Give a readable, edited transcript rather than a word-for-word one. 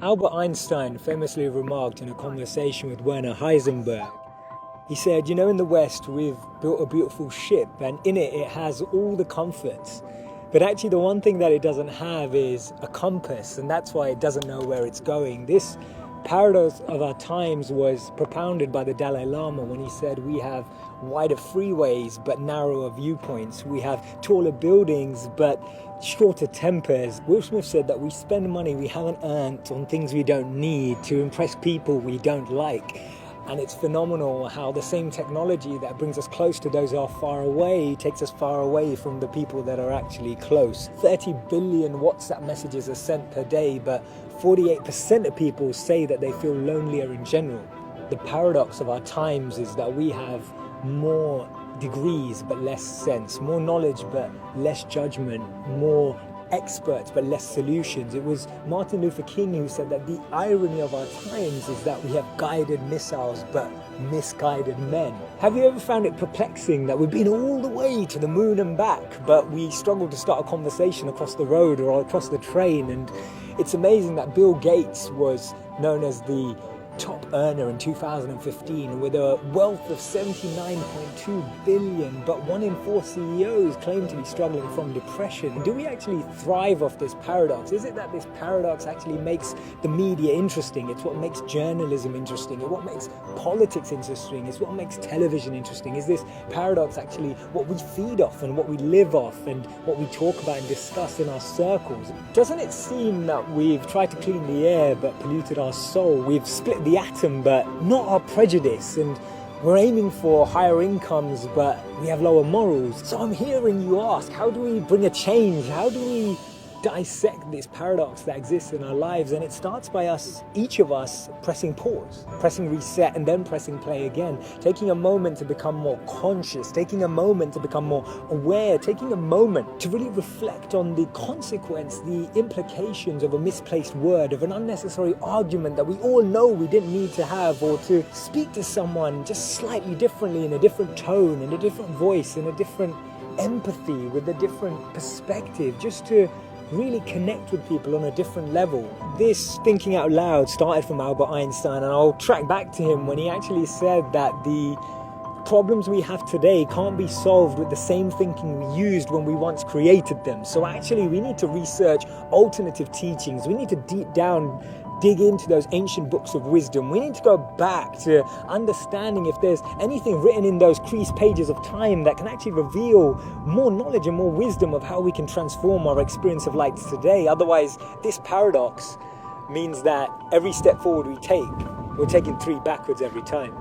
Albert Einstein famously remarked in a conversation with Werner Heisenberg, he said, in the West we've built a beautiful ship and in it has all the comforts. But actually the one thing that it doesn't have is a compass, and that's why it doesn't know where it's going. This paradox of our times was propounded by the Dalai Lama when he said we have wider freeways but narrower viewpoints. We have taller buildings but shorter tempers. Will Smith said that we spend money we haven't earned on things we don't need to impress people we don't like. And it's phenomenal how the same technology that brings us close to those who are far away takes us far away from the people that are actually close. 30 billion WhatsApp messages are sent per day, but 48% of people say that they feel lonelier in general. The paradox of our times is that we have more degrees but less sense, more knowledge but less judgment, more experts but less solutions. It was Martin Luther King who said that the irony of our times is that we have guided missiles but misguided men. Have you ever found it perplexing that we've been all the way to the moon and back, but we struggle to start a conversation across the road or across the train? And it's amazing that Bill Gates was known as the top earner in 2015 with a wealth of 79.2 billion, but 1 in 4 CEOs claim to be struggling from depression. Do we actually thrive off this paradox? Is it that this paradox actually makes the media interesting? It's what makes journalism interesting. It's what makes politics interesting. It's what makes television interesting. Is this paradox actually what we feed off and what we live off and what we talk about and discuss in our circles? Doesn't it seem that we've tried to clean the air but polluted our soul? We've split the atom but not our prejudice, and we're aiming for higher incomes but we have lower morals. So I'm hearing you ask, how do we bring a change? How do we dissect this paradox that exists in our lives? And it starts by us, each of us, pressing pause, pressing reset, and then pressing play again, taking a moment to become more conscious, taking a moment to become more aware, taking a moment to really reflect on the consequence, the implications of a misplaced word, of an unnecessary argument that we all know we didn't need to have, or to speak to someone just slightly differently, in a different tone, in a different voice, in a different empathy, with a different perspective, just to really connect with people on a different level. This thinking out loud started from Albert Einstein, and I'll track back to him when he actually said that the problems we have today can't be solved with the same thinking we used when we once created them. So actually we need to research alternative teachings. We need to dig into those ancient books of wisdom. We need to go back to understanding if there's anything written in those creased pages of time that can actually reveal more knowledge and more wisdom of how we can transform our experience of life today. Otherwise, this paradox means that every step forward we take, we're taking 3 backwards every time.